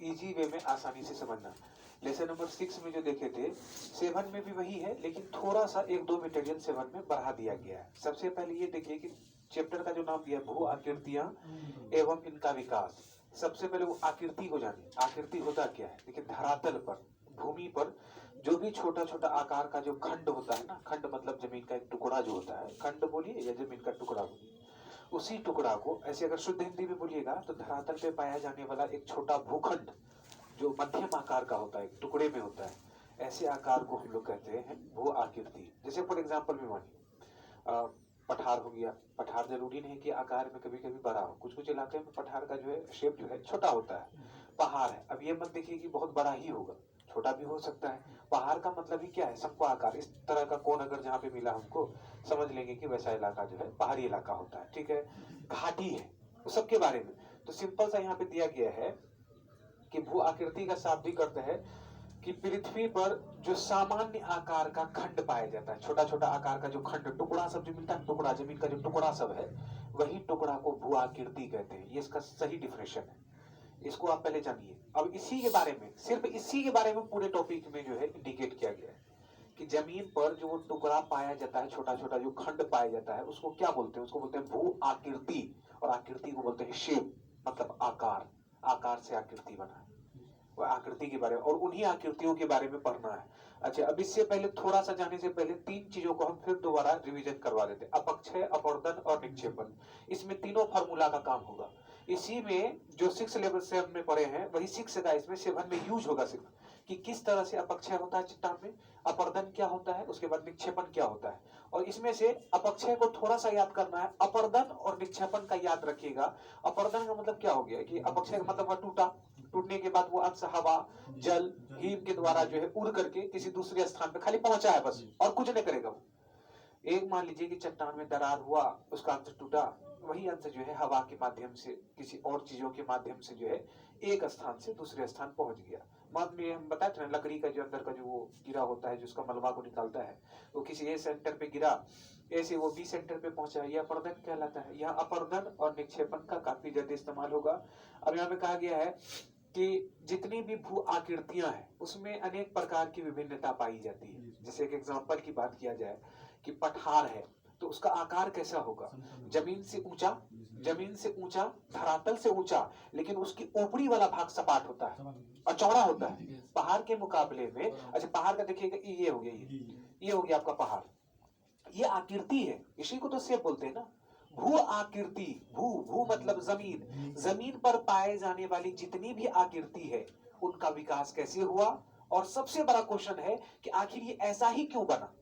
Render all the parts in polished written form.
Easy way में आसानी से समझना। लेसन नंबर 6 में जो देखे थे, 7 में भी वही है, लेकिन थोड़ा सा 1-2 मटेरियल 7 में बढ़ा दिया गया है। सबसे पहले ये देखिए कि चैप्टर का जो नाम दिया है, भू आकृतियां एवं इनका विकास। सबसे पहले वो आकृति को जानिए। आकृति होता क्या है? देखिए, धरातल पर, भूमि पर जो भी छोटा छोटा आकार का जो खंड होता है ना, खंड मतलब जमीन का एक टुकड़ा जो होता है, खंड बोलिए या जमीन का टुकड़ा बोलिए, उसी टुकड़ा को ऐसे अगर शुद्ध हिंदी में बोलिएगा तो धरातल पे पाया जाने वाला एक छोटा भूखंड जो मध्यम आकार का होता है, एक टुकड़े में होता है, ऐसे आकार को हम लोग कहते हैं भू आकृति। जैसे फॉर एग्जाम्पल में मानिए पठार हो गया। पठार जरूरी नहीं कि आकार में कभी कभी बड़ा हो, कुछ कुछ इलाके में पठार का जो है शेप जो है छोटा होता है। पहाड़ है, अब ये मत देखिए कि बहुत बड़ा ही होगा, छोटा भी हो सकता है। पहाड़ का मतलब ही क्या है? सबको आकार, इस तरह का कोण अगर जहाँ पे मिला हमको, समझ लेंगे कि वैसा इलाका जो है पहाड़ी इलाका होता है। ठीक है, घाटी है, तो सबके बारे में तो सिंपल सा यहाँ पे दिया गया है कि भू आकृति का शाब्दिक अर्थ है कि पृथ्वी पर जो सामान्य आकार का खंड पाया जाता है, छोटा छोटा आकार का जो खंड, टुकड़ा सब जो मिलता है, टुकड़ा जमीन का जो टुकड़ा सब है, वही टुकड़ा को भू आकृति कहते हैं। ये इसका सही डिफिनेशन है, इसको आप पहले जानिए। अब इसी के बारे में, सिर्फ इसी के बारे में पूरे टॉपिक में जो है इंडिकेट किया गया है कि जमीन पर जो टुकड़ा पाया जाता है, छोटा छोटा जो खंड पाया जाता है, उसको क्या बोलते हैं? उसको बोलते हैं भू आकृति, और आकृति को बोलते हैं शेप, मतलब आकार। आकार से आकृति बना है, वह आकृति के बारे में, और उन्हीं आकृतियों के बारे में पढ़ना है। अच्छा, अब इससे पहले थोड़ा सा जाने से पहले 3 चीजों को हम फिर दोबारा रिवीजन करवा देते हैं। अपक्षय, अपवर्तन और निक्षेपण, इसमें तीनों फार्मूला का काम होगा। इसी में जो 6 लेवल 7 में पढ़े हैं, वही 6 का इसमें 7 में यूज होगा सिर्फ, कि किस तरह से अपक्षय होता है चट्टान में, अपवर्तन क्या होता है, उसके बाद निक्षेपण क्या होता है। और इसमें से अपक्षय को थोड़ा सा याद करना है, अपवर्तन और निक्षेपण का याद रखिएगा। अपवर्तन का मतलब क्या हो गया कि अपक्षय का मतलब टूटा, टूटने के बाद वो अंश हवा, जल, हिम के द्वारा जो है उड़ करके किसी दूसरे स्थान पे खाली पहुंचा है बस, और कुछ नहीं करेगा वो। एक मान लीजिए कि चट्टान में दरार हुआ, उसका अंश टूटा, वही अंश जो है हवा के माध्यम से, किसी और चीजों के माध्यम से जो है एक स्थान से दूसरे स्थान पहुंच गया। मान लीजिए हम बताए थे ना, लकड़ी का जो अंदर का जो वो गिरा होता है, जिसका मलबा को निकालता है, वो किसी ए सेंटर पे गिरा, ऐसे वो बी सेंटर पे पहुंचा, यह अपवर्तन कहलाता है। यहाँ अपवर्तन और निक्षेपण का काफी ज्यादा इस्तेमाल होगा। अब यहाँ पे कहा गया है कि जितनी भी भू आकृतियां हैं उसमें अनेक प्रकार की विभिन्नता पाई जाती है। जैसे एक एग्जांपल की बात किया जाए कि पठार है, तो उसका आकार कैसा होगा? जमीन से ऊंचा, जमीन से ऊंचा, धरातल से ऊंचा, लेकिन उसकी ऊपरी वाला भाग सपाट होता है और चौड़ा होता है पहाड़ के मुकाबले में। अच्छा, पहाड़ का देखिएगा, ये हो गया, ये हो गया आपका पहाड़, ये आकृति है, इसी को तो शेप बोलते हैं ना, भू आकृति। भू, भू मतलब जमीन, जमीन पर पाए जाने वाली जितनी भी आकृति है उनका विकास कैसे हुआ। और सबसे बड़ा क्वेश्चन है कि आखिर ये ऐसा ही क्यों बना?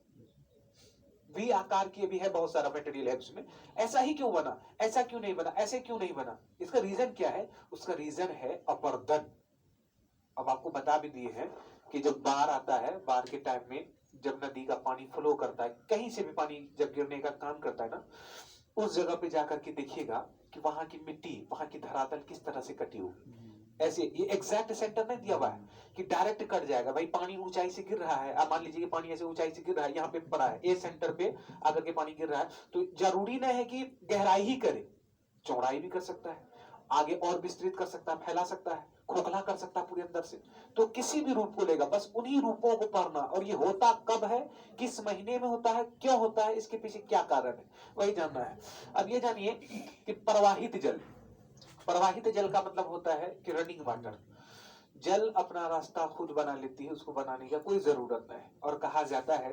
वी आकार की भी है, बहुत सारा मटेरियल है उसमें, ऐसा ही क्यों बना, ऐसा क्यों नहीं बना, ऐसे क्यों नहीं बना? इसका रीजन क्या है? उसका रीजन है अपवर्तन। अब आपको बता भी दिए हैं कि जब बाढ़ आता है, बाढ़ के टाइम में जब नदी का पानी फ्लो करता है, कहीं से भी पानी जब गिरने का काम करता है ना, उस जगह पे जाकर के देखिएगा कि वहां की मिट्टी, वहां की धरातल किस तरह से कटी हुई। ऐसे ये एग्जैक्ट सेंटर नहीं दिया हुआ है कि डायरेक्ट कट जाएगा। भाई पानी ऊंचाई से गिर रहा है, अब मान लीजिए कि पानी ऐसे ऊंचाई से गिर रहा है, यहाँ पे पड़ा है, ए सेंटर पे आकर के पानी गिर रहा है, तो जरूरी नहीं है कि गहराई ही करे, चौड़ाई भी कर सकता है, आगे और विस्तृत कर सकता है, फैला सकता है, खोखला कर सकता है पूरे अंदर से। तो किसी भी रूप को लेगा, बस उन्हीं रूपों को पढ़ना। और ये होता कब है, किस महीने में होता है, क्यों होता है, इसके पीछे क्या कारण है, वही जानना है। अब ये जानिए कि प्रवाहित जल, प्रवाहित जल का मतलब होता है कि रनिंग वाटर। जल अपना रास्ता खुद बना लेती है, उसको बनाने की कोई जरूरत नहीं। और कहा जाता है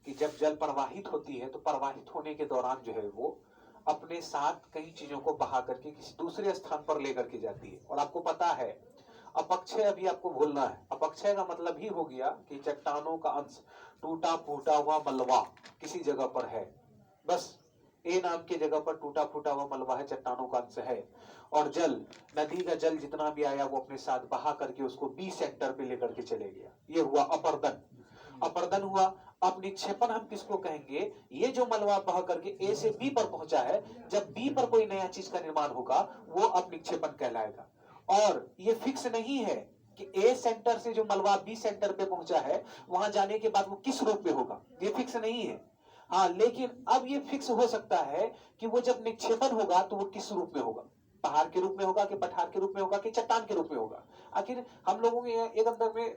कि जब जल प्रवाहित होती है तो प्रवाहित होने के दौरान जो है वो अपने साथ कई चीजों को बहा करके किसी दूसरे स्थान पर लेकर के जाती है। और आपको पता है अपक्षय अभी आपको भूलना है। अपक्षय का मतलब ही हो गया कि चट्टानों का अंश, टूटा फूटा हुआ मलबा किसी जगह पर है, बस ए नाम की जगह पर टूटा फूटा हुआ मलबा है, चट्टानों का अंश है। और जल, नदी का जल जितना भी आया वो अपने साथ बहा करके उसको बी सेक्टर पे लेकर के चले गया, ये हुआ अपवर्तन। अपवर्तन हुआ। अब निक्षेपण हम किसको कहेंगे? ये जो मलबा बह करके ए से बी पर पहुंचा है, जब बी पर कोई नया चीज का निर्माण होगा वो अब निक्षेपण कहलाएगा। और ये फिक्स नहीं है कि ए सेंटर से जो मलबा बी सेंटर पे पहुंचा है वहां जाने के बाद वो किस रूप में होगा, ये फिक्स नहीं है। हाँ, लेकिन अब ये फिक्स हो सकता है कि वो जब निक्षेपण होगा तो वो किस रूप में होगा, पहाड़ के रूप में होगा कि पठार के रूप में होगा कि चट्टान के रूप में होगा। आखिर हम लोगों के एक अंदर में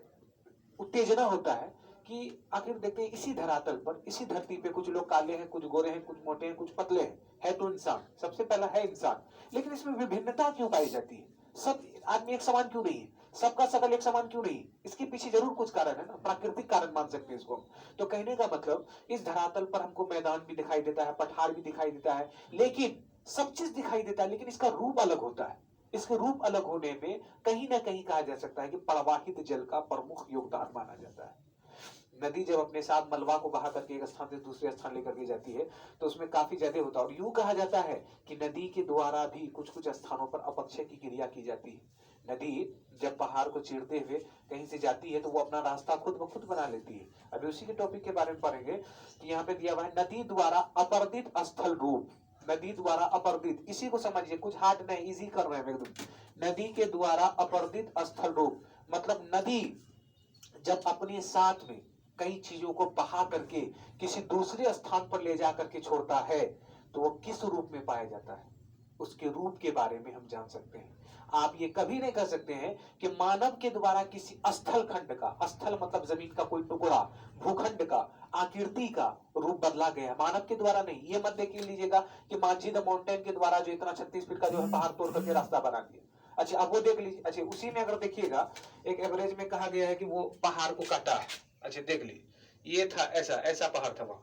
उत्तेजना होता है कि आखिर देखते हैं इसी धरातल पर, इसी धरती पे कुछ लोग काले हैं, कुछ गोरे हैं, कुछ मोटे हैं, कुछ पतले हैं, है तो इंसान, सबसे पहला है इंसान, लेकिन इसमें विभिन्नता क्यों पाई जाती है? सब आदमी एक समान क्यों नहीं है? सबका शकल एक समान क्यों नहीं? इसके पीछे जरूर कुछ कारण है ना, प्राकृतिक कारण मान सकते हैं इसको। तो कहने का मतलब इस धरातल पर हमको मैदान भी दिखाई देता है, पठार भी दिखाई देता है, लेकिन सब चीज दिखाई देता है, लेकिन इसका रूप अलग होता है। इसके रूप अलग होने में कहीं ना कहीं कहा जा सकता है कि प्रवाहित जल का प्रमुख योगदान माना जाता है। नदी जब अपने साथ मलबा को बहा करके एक स्थान से दूसरे स्थान लेकर के जाती है तो उसमें काफी ज्यादा होता है, और यूं कहा जाता है कि नदी के द्वारा भी कुछ कुछ स्थानों पर अपक्षय की क्रिया की जाती है। नदी जब पहाड़ को चीरते हुए कहीं से जाती है तो वो अपना रास्ता खुद ब खुद बना लेती है। अभी उसी के टॉपिक के बारे में पढ़ेंगे कि यहाँ पे दिया हुआ है नदी द्वारा अपर्दित स्थल रूप। नदी द्वारा अपर्दित, इसी को समझिए, कुछ हार्ड नहीं, इजी कर रहे हैं एकदम। नदी के द्वारा अपर्दित स्थल रूप मतलब नदी जब अपने साथ में कई चीजों को बहा करके किसी दूसरे स्थान पर ले जा करके छोड़ता है तो वो किस रूप में पाया जाता है, उसके रूप के बारे में हम जान सकते हैं। आप ये कभी नहीं कह सकते हैं कि मानव के द्वारा किसी स्थल खंड का, स्थल मतलब जमीन का कोई टुकड़ा, भूखंड का, आकृति का रूप बदला गया, मानव के द्वारा नहीं। ये मत देख लीजिएगा कि मांझी द माउंटेन के द्वारा जो इतना 36 फीट का जो है पहाड़ तोड़ करके रास्ता बना दिया। अच्छा अब वो देख लीजिए, अच्छा उसी में अगर देखिएगा एक एवरेज में कहा गया है कि वो पहाड़ को काटा है। अच्छा देख लीजिए, ये था ऐसा ऐसा पहाड़ था वहां,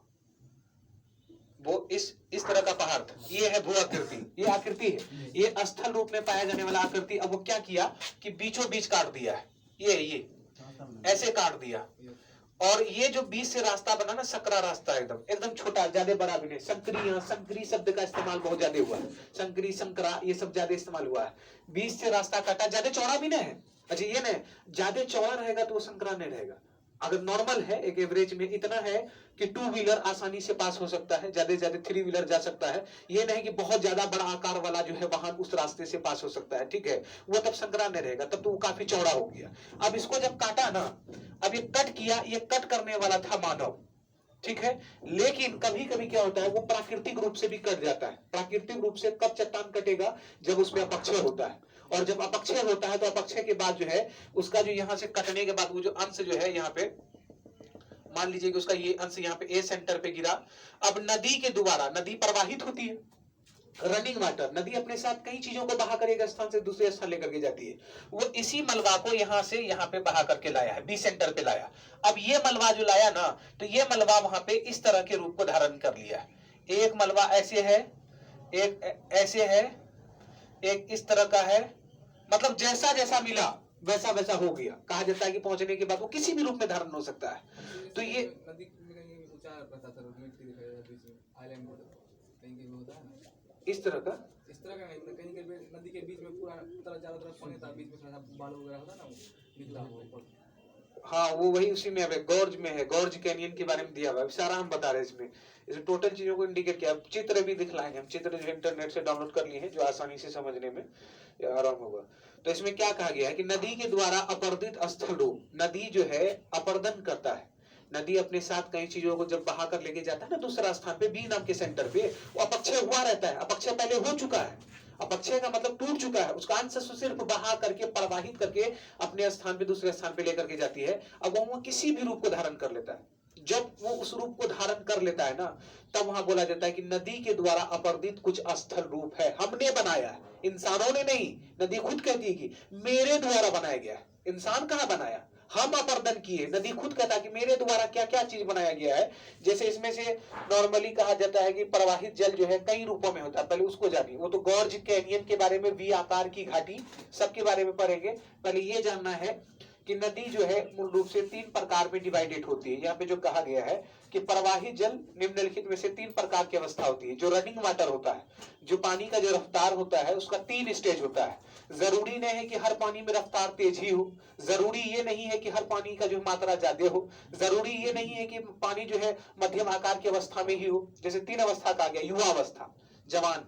वो इस तरह का पहाड़ था, ये है भू आकृति, ये आकृति है, ये स्थल रूप में पाया जाने वाला आकृति। अब वो क्या किया कि बीचों बीच काट दिया है, ये ऐसे काट दिया, और ये जो बीच से रास्ता बना ना, सकरा रास्ता, एकदम एकदम छोटा, ज्यादा बड़ा भी नहीं। संकरी, यहाँ संकरी शब्द का इस्तेमाल बहुत ज्यादा हुआ है, संकरी, संकरा, ये सब ज्यादा इस्तेमाल हुआ है। बीच से रास्ता काटा, ज्यादा चौड़ा भी नहीं है। अच्छा ये नहीं, ज्यादा चौड़ा रहेगा तो वो संकरा नहीं रहेगा। अगर नॉर्मल है, एक एवरेज में इतना है कि 2 व्हीलर आसानी से पास हो सकता है, ज्यादा ज्यादा 3 व्हीलर जा सकता है। ये नहीं कि बहुत ज्यादा बड़ा आकार वाला जो है वाहन उस रास्ते से पास हो सकता है, ठीक है, वो तब संकरा नहीं रहेगा, तब तो वो काफी चौड़ा हो गया। अब इसको जब काटा ना, अब ये कट किया, ये कट करने वाला था मानव, ठीक है, लेकिन कभी कभी क्या होता है वो प्राकृतिक रूप से भी कट जाता है। प्राकृतिक रूप से कब चट्टान कटेगा, जब उसमें अपक्षय होता है, और जब अपक्षय होता है तो अपक्षय के बाद जो है उसका जो यहां से कटने के बाद वो जो अंश जो है यहाँ पे मान लीजिए कि उसका ये अंश यहाँ पे ए सेंटर पे गिरा। अब नदी के द्वारा, नदी प्रवाहित होती है, रनिंग वाटर, नदी अपने साथ कई चीजों को बहा कर एक स्थान से दूसरे स्थान लेकर के जाती है। वो इसी मलबा को यहाँ से यहाँ पे बहा करके लाया है, बी सेंटर पे लाया। अब ये मलबा जो लाया ना, तो ये मलबा वहां पे इस तरह के रूप को धारण कर लिया। एक मलबा ऐसे है, एक ऐसे है, एक इस तरह का है, मतलब जैसा जैसा मिला वैसा वैसा हो गया। कहा जाता है कि पहुंचने के बाद वो किसी भी रूप में धारण हो सकता है। तो ये इस तरह का कहीं नदी के बीच में पूरा चारों तरफ पानी था, बीच में थोड़ा सा बालू वगैरह होता ना, वो निकला हुआ। हाँ वो वही उसी में है, गॉर्ज में है, गॉर्ज कैनियन के बारे में दिया हुआ है, सारा हम बता रहे हैं इसमें। इसमें टोटल चीजों को इंडिकेट किया। चित्र भी दिखलाएंगे हम, चित्र जो इंटरनेट से डाउनलोड कर लिए हैं, जो आसानी से समझने में आराम होगा। तो इसमें क्या कहा गया है कि नदी के द्वारा अपर्दित स्थल रूप, नदी जो है अपर्दन करता है। नदी अपने साथ कई चीजों को जब बहा कर लेके जाता है ना दूसरा स्थान पे, बी नाम के सेंटर पे, वो अपक्षय हुआ रहता है, अपक्षय पहले हो चुका है, अपक्षय का मतलब टूट चुका है, उसका अंश सिर्फ बहा करके प्रवाहित करके अपने स्थान पे दूसरे स्थान पे लेकर के जाती है। अब वो किसी भी रूप को धारण कर लेता है। जब वो उस रूप को धारण कर लेता है ना, तब वहां बोला जाता है कि नदी के द्वारा अपर्दित कुछ स्थल रूप है, हमने बनाया है, इंसानों ने नहीं। नदी खुद कहती है कि मेरे द्वारा बनाया गया है। इंसान कहाँ बनाया, हम अपर्दन किए। नदी खुद कहता है कि मेरे द्वारा क्या क्या चीज बनाया गया है। जैसे इसमें से नॉर्मली कहा जाता है कि प्रवाहित जल जो है कई रूपों में होता है, पहले उसको जानिए। वो तो गॉर्ज कैनियन के बारे में, वी आकार की घाटी, सबके बारे में पढ़ेंगे। पहले ये जानना है कि नदी जो है मूल रूप से 3 प्रकार में डिवाइडेड होती है। यहाँ पे जो कहा गया है कि प्रवाहित जल निम्नलिखित में से 3 प्रकार की अवस्था होती है। जो रनिंग वाटर होता है, जो पानी का जो रफ्तार होता है, उसका 3 स्टेज होता है। जरूरी नहीं है कि हर पानी में रफ्तार तेज ही हो, जरूरी ये नहीं है कि हर पानी का जो मात्रा ज्यादा हो, जरूरी ये नहीं है कि पानी जो है मध्यम आकार की अवस्था में ही हो। जैसे 3 अवस्था कहा गया, युवा अवस्था, जवान,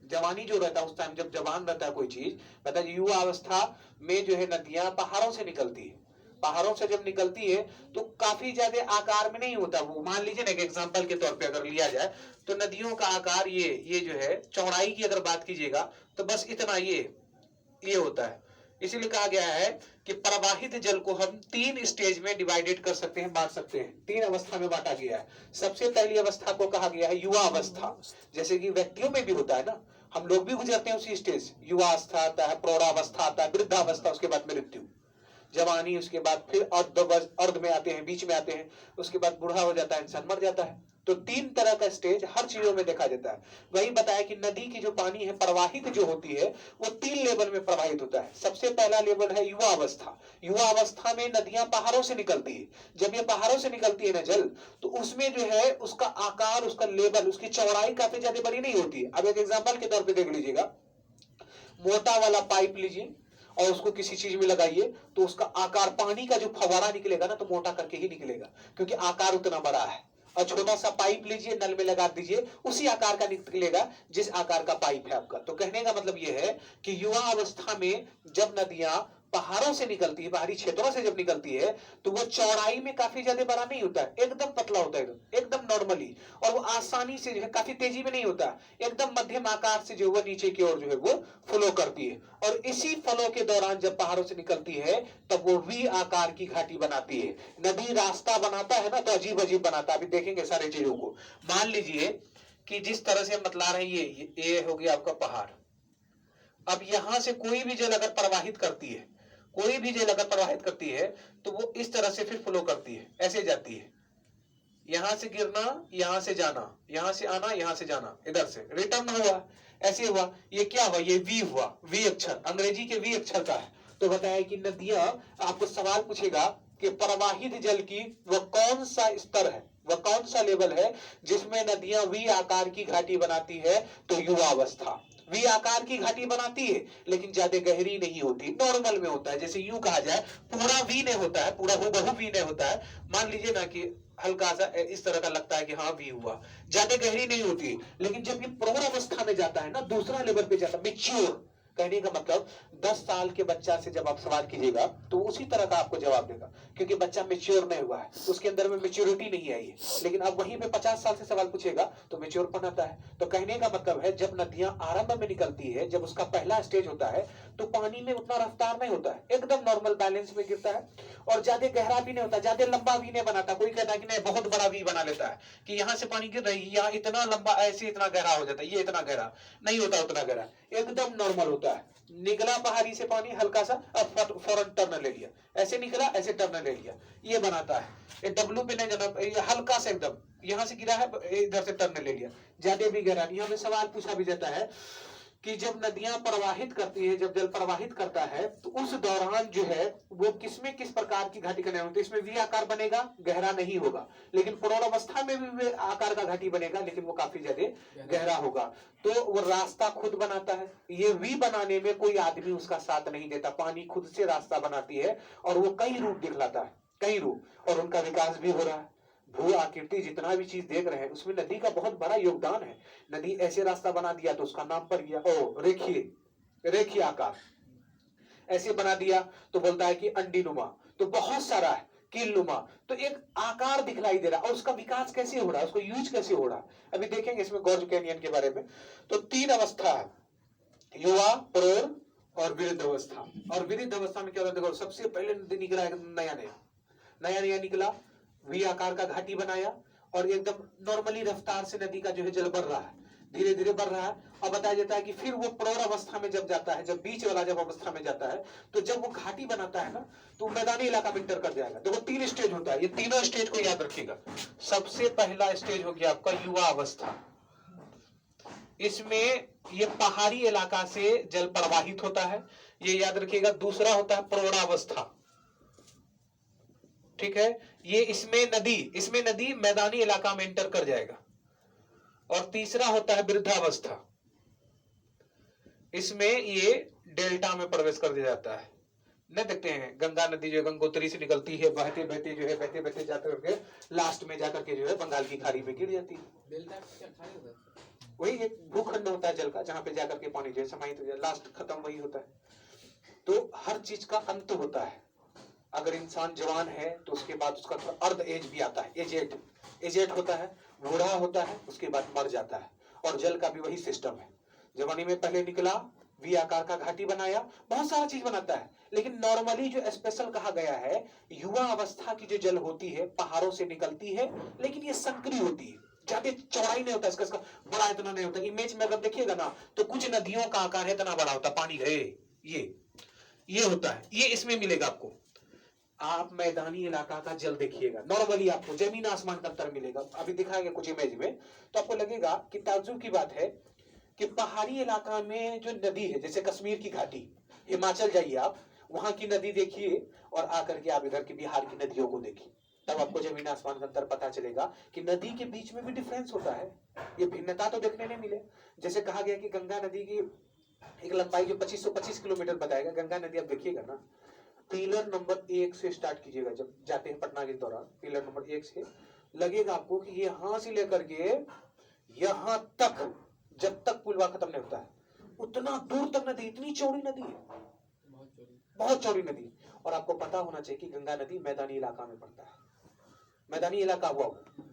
जवानी जो रहता है उस टाइम जब जवान रहता है कोई चीज, बता युवा अवस्था में जो है नदियां पहाड़ों से निकलती है। पहाड़ों से जब निकलती है तो काफी ज्यादा आकार में नहीं होता वो। मान लीजिए ना, एक एग्जांपल के तौर पे अगर लिया जाए तो नदियों का आकार ये जो है, चौड़ाई की अगर बात कीजिएगा तो बस इतना ये होता है, इसीलिए कहा गया है कि प्रवाहित जल को हम 3 स्टेज में डिवाइडेड कर सकते हैं, बांट सकते हैं। 3 अवस्था में बांटा गया है। सबसे पहली अवस्था को कहा गया है युवा अवस्था, जैसे कि व्यक्तियों में भी होता है ना, हम लोग भी गुजरते हैं उसी स्टेज। युवा अवस्था आता है, प्रौढ़ावस्था आता है, वृद्धावस्था, उसके बाद मृत्यु, जवानी, उसके बाद फिर अर्ध में आते हैं, बीच में आते हैं, उसके बाद बूढ़ा हो जाता है, इंसान मर जाता है। तो 3 तरह का स्टेज हर चीजों में देखा जाता है। वही बताया कि नदी की जो पानी है प्रवाहित जो होती है वो 3 लेवल में प्रवाहित होता है। सबसे पहला लेवल है युवा अवस्था। युवा अवस्था में नदियां पहाड़ों से निकलती है। जब ये पहाड़ों से निकलती है ना जल, तो उसमें जो है उसका आकार, उसका लेवल, उसकी चौड़ाई काफी ज्यादा बड़ी नहीं होती है। अब एक एग्जाम्पल के तौर पर देख लीजिएगा, मोटा वाला पाइप लीजिए और उसको किसी चीज में लगाइए, तो उसका आकार, पानी का जो फवारा निकलेगा ना, तो मोटा करके ही निकलेगा, क्योंकि आकार उतना बड़ा है। और छोटा सा पाइप लीजिए, नल में लगा दीजिए, उसी आकार का निकलेगा जिस आकार का पाइप है आपका। तो कहने का मतलब यह है कि युवा अवस्था में जब नदियां पहाड़ों से निकलती है, बाहरी क्षेत्रों से जब निकलती है, तो वो चौड़ाई में काफी ज्यादा बड़ा नहीं होता है, एकदम पतला होता है, एकदम नॉर्मली। और वो आसानी से जो है, काफी तेजी में नहीं होता, एकदम मध्यम आकार से जो है नीचे की ओर जो है वो फ्लो करती है। और इसी फ्लो के दौरान जब पहाड़ों से निकलती है, तब वो वी आकार की घाटी बनाती है। नदी रास्ता बनाता है ना, तो अजीब अजीब बनाता है। अभी देखेंगे सारे चीजों को। मान लीजिए कि जिस तरह से हम बतला रहे हैं, ये हो गया आपका पहाड़। अब यहां से कोई भी जल अगर प्रवाहित करती है, कोई भी जल अगर प्रवाहित करती है, तो वो इस तरह से फिर फ्लो करती है, ऐसे जाती है, यहां से गिरना, यहां से जाना, यहां से आना, यहां से जाना, इधर से रिटर्न हुआ, ऐसे हुआ। ये क्या हुआ? ये वी हुआ, वी अक्षर, अंग्रेजी के वी अक्षर का है। तो बताया कि नदियां, आपको सवाल पूछेगा कि प्रवाहित जल की वह कौन सा स्तर है, वह कौन सा लेवल है जिसमें नदियां वी आकार की घाटी बनाती है? तो युवा अवस्था। वी आकार की घाटी बनाती है, लेकिन ज्यादा गहरी नहीं होती, नॉर्मल में होता है। जैसे यूं कहा जाए, पूरा वी नहीं होता है, पूरा हूबहू वी नहीं होता है। मान लीजिए ना कि हल्का सा इस तरह का लगता है कि हाँ वी हुआ, ज्यादा गहरी नहीं होती। लेकिन जब ये प्रौढ़ अवस्था में जाता है ना, दूसरा लेवल पे जाता है, मैच्योर, कहने का मतलब 10 साल के बच्चा से जब आप सवाल कीजिएगा तो उसी तरह का आपको जवाब देगा, क्योंकि बच्चा मैच्योर नहीं हुआ है, उसके अंदर में मैच्योरिटी नहीं आई है। लेकिन अब वहीं पे 50 साल से सवाल पूछेगा तो मैच्योर पन आता है। तो कहने का मतलब है, जब नदियां आरंभ में निकलती है, जब उसका पहला स्टेज होता है, तो पानी में उतना रफ्तार नहीं होता है, एकदम नॉर्मल बैलेंस में गिरता है, और ज्यादा गहरा भी नहीं होता, ज्यादा लंबा भी नहीं बनाता। कोई कहता है कि नहीं बहुत बड़ा वी बना लेता है, कि यहाँ से पानी गिर रही है, यहाँ इतना लंबा, ऐसे इतना गहरा हो जाता है, ये इतना गहरा नहीं होता, उतना गहरा, एकदम नॉर्मल होता है। निकला पहाड़ी से पानी हल्का सा, अब फौरन टर्न ले लिया, ऐसे निकला, ऐसे टर्न ले लिया, ये बनाता है। ये डब्लू पे नहीं जाना, ये हल्का से एकदम यहां से गिरा है, इधर से टर्न ले लिया, ज्यादा भी गहरा नहीं। हमें सवाल पूछा भी जाता है कि जब नदियां प्रवाहित करती है, जब जल प्रवाहित करता है, तो उस दौरान जो है वो किसमें किस प्रकार की घाटी का निर्माण होता है? इसमें वी आकार बनेगा, गहरा नहीं होगा। लेकिन प्रौढ़ अवस्था में भी वी आकार का घाटी बनेगा, लेकिन वो काफी ज्यादा गहरा होगा। तो वो रास्ता खुद बनाता है। ये वी बनाने में कोई आदमी उसका साथ नहीं देता, पानी खुद से रास्ता बनाती है, और वो कई रूप दिखलाता है, कई रूप, और उनका विकास भी हो रहा है। भू आकृति जितना भी चीज देख रहे हैं, उसमें नदी का बहुत बड़ा योगदान है। नदी ऐसे रास्ता बना दिया तो उसका नाम पड़ गया, ओ रेखीय, रेखीय आकार। ऐसे बना दिया तो बोलता है कि अंडीनुमा। तो बहुत सारा है, कीलनुमा। तो एक आकार दिखलाई दे रहा है, और उसका विकास कैसे हो रहा है, उसको यूज कैसे हो रहा है, अभी देखेंगे इसमें गॉर्ज कैनियन के बारे में। तो 3 अवस्था है, युवा, प्रौढ़ और वृद्ध अवस्था। और वृद्ध अवस्था में क्या होता है? देखो, सबसे पहले नदी निकला है नया नया, नया नया निकला, वी आकार का घाटी बनाया, और एकदम नॉर्मली रफ्तार से नदी का जो है जल बढ़ रहा है, धीरे धीरे बढ़ रहा है। और बताया जाता है कि फिर वो प्रौढ़ अवस्था में जब जाता है, जब बीच वाला जब अवस्था में जाता है, तो जब वो घाटी बनाता है ना, तो मैदानी इलाका में इंटर कर जाएगा। देखो 3 स्टेज होता है, ये तीनों स्टेज को याद रखिएगा। सबसे पहला स्टेज हो गया आपका युवा अवस्था। इसमें ये पहाड़ी इलाका से जल प्रवाहित होता है, ये याद रखिएगा। दूसरा होता है प्रौढ़ावस्था, ठीक है, ये इसमें नदी मैदानी इलाका में एंटर कर जाएगा। और तीसरा होता है वृद्धावस्था, इसमें ये डेल्टा में प्रवेश कर दिया जाता है। नहीं देखते हैं गंगा नदी जो गंगोत्री से निकलती है, बहते बहते जो है, बहते बहते जाकर के लास्ट में जाकर के जो है बंगाल की खाड़ी में गिर जाती है। डेल्टा क्या खाली होता है? वही एक भूखंड होता है जल का, जहां पे जाकर के पानी जो है समाहित हो जाए, लास्ट खत्म वही होता है। तो हर चीज का अंत होता है। अगर इंसान जवान है तो उसके बाद उसका अर्ध एज भी आता है, एजेड होता है, बूढ़ा होता है, उसके बाद मर जाता है। और जल का भी वही सिस्टम है। जवानी में पहले निकला, वी आकार का घाटी बनाया, बहुत सारा चीज बनाता है। लेकिन नॉर्मली जो स्पेशल कहा गया है, युवा अवस्था की जो जल होती है पहाड़ों से निकलती है, लेकिन ये संकरी होती है, ज्यादा चौड़ाई नहीं होता इसका बड़ा इतना नहीं होता। इमेज में अगर देखिएगा ना तो कुछ नदियों का आकार है इतना बड़ा होता, पानी है ये होता है, ये इसमें मिलेगा आपको। आप मैदानी इलाका का जल देखिएगा, नॉर्मली आपको जमीन आसमान का अंतर मिलेगा। अभी दिखाएंगे कुछ इमेज में, तो आपको लगेगा कि ताज्जुब की बात है कि पहाड़ी इलाका में जो नदी है, जैसे कश्मीर की घाटी, हिमाचल जाइए आप, वहां की नदी देखिए और आकर के आप इधर की बिहार की नदियों को देखिए, तब आपको जमीन आसमान का अंतर पता चलेगा कि नदी के बीच में भी डिफरेंस होता है। ये भिन्नता तो देखने नहीं मिले। जैसे कहा गया कि गंगा नदी की एक लंबाई जो 2525 किलोमीटर बताएगा, गंगा नदी आप देखिएगा ना, पिलर नंबर 1 से स्टार्ट कीजिएगा, जब जाते हैं पटना के दौरान पिलर नंबर 1 से लगेगा आपको कि ये यहां से लेकर के यहां तक, जब तक पुलवा खत्म नहीं होता है उतना दूर तक नदी, इतनी चौड़ी नदी है, बहुत चौड़ी नदी। और आपको पता होना चाहिए कि गंगा नदी मैदानी इलाका में पड़ता है, मैदानी इलाका हुआ वो।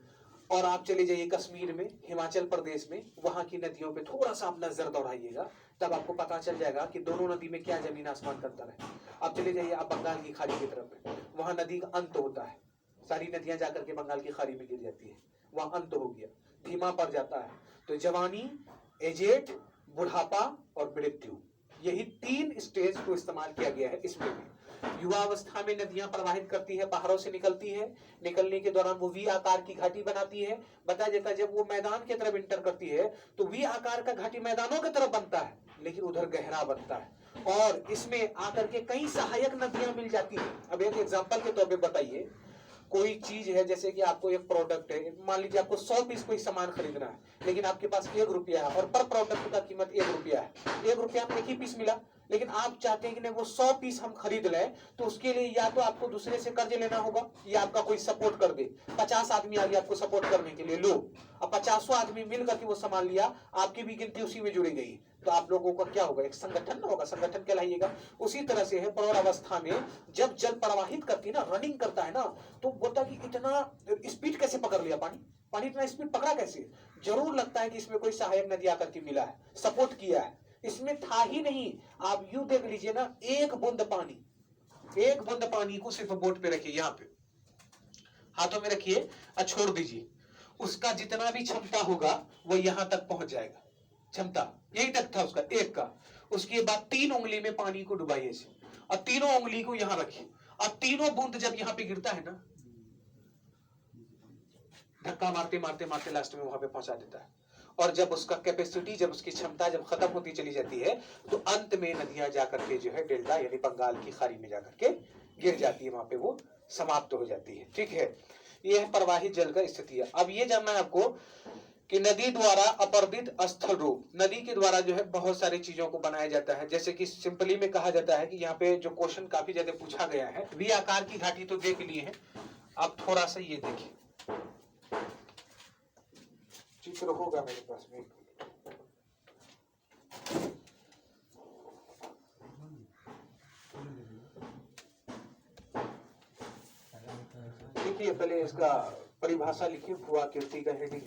और आप चले जाइए कश्मीर में, हिमाचल प्रदेश में, वहां की नदियों पे थोड़ा सा आप नजर दौड़ाइएगा, तब आपको पता चल जाएगा कि दोनों नदी में क्या जमीन आसमान का अंतर है। आप चले जाइए आप बंगाल की खाड़ी की तरफ में, वहां नदी का अंत होता है, सारी नदियां जाकर के बंगाल की खाड़ी में गिर जाती है, वहां अंत हो गया, धीमा पड़ जाता है। तो जवानी, एजेड, बुढ़ापा और मृत्यु, यही 3 स्टेज को इस्तेमाल किया गया है इसमें भी। युवा अवस्था में नदियां प्रवाहित करती है, पहाड़ों से निकलती है, निकलने के दौरान वो वी आकार की घाटी बनाती है। बताया जाता है जब वो मैदान की तरफ इंटर करती है तो वी आकार का घाटी मैदानों की तरफ बनता है, लेकिन उधर गहरा बनता है और इसमें आकर के कई सहायक नदियां मिल जाती है। अब एक एग्जांपल के तौर पे बताइए, कोई चीज है, जैसे कि आपको एक प्रोडक्ट है, मान लीजिए आपको 100 पीस कोई सामान खरीदना है, लेकिन आपके पास 1 रुपया है और पर प्रोडक्ट का कीमत 1 रुपया है, 1 रुपया में 1 ही पीस मिला, लेकिन आप चाहते हैं कि नहीं वो 100 पीस हम खरीद लें, तो उसके लिए या तो आपको दूसरे से कर्ज लेना होगा या आपका कोई सपोर्ट कर दे। 50 आदमी आ गया आपको सपोर्ट करने के लिए, लो, अब 50 आदमी मिलकर के वो सामान लिया, आपकी भी गिनती उसी में जुड़ी गई, तो आप लोगों का क्या होगा, एक संगठन होगा, संगठन कहलाइएगा। उसी तरह से है प्रौढ़ अवस्था में जब जल प्रवाहित करती है ना, रनिंग करता है ना, तो बोलता कि इतना स्पीड कैसे पकड़ लिया पानी, पानी इतना स्पीड पकड़ा कैसे, जरूर लगता है कि इसमें कोई सहायक नदी आकर के मिला है, सपोर्ट किया है, इसमें था ही नहीं। आप यूं देख लीजिए ना, एक बूंद पानी को सिर्फ बोट पे रखिए, यहाँ पे हाथों में रखिए और छोड़ दीजिए, उसका जितना भी क्षमता होगा वो यहां तक पहुंच जाएगा, क्षमता यही तक था उसका एक का। उसके बाद 3 उंगली में पानी को डुबाइए से, और तीनों उंगली को यहां रखिए, और तीनों बूंद जब यहां पे गिरता है ना, धक्का मारते मारते मारते लास्ट में वहां पे पहुंचा देता है। और जब उसका कैपेसिटी, जब उसकी क्षमता जब खत्म होती चली जाती है, तो अंत में नदियां जाकर के जो है डेल्टा यानी बंगाल की खाड़ी में जाकर के गिर जाती है, वहां पे वो समाप्त हो जाती है। ठीक है, ये है प्रवाहित जल का स्थिति है। अब ये जानना है आपको कि नदी द्वारा अपर्दित स्थल रूप, नदी के द्वारा जो है बहुत सारी चीजों को बनाया जाता है। जैसे कि सिंपली में कहा जाता है कि यहाँ पे जो क्वेश्चन काफी ज्यादा पूछा गया है, वी आकार की घाटी तो देख लिए है, आप थोड़ा सा ये देखिए, चित्र होगा मेरे पास में, देखिए पहले इसका परिभाषा लिखिए, भू आकृति का हेडिंग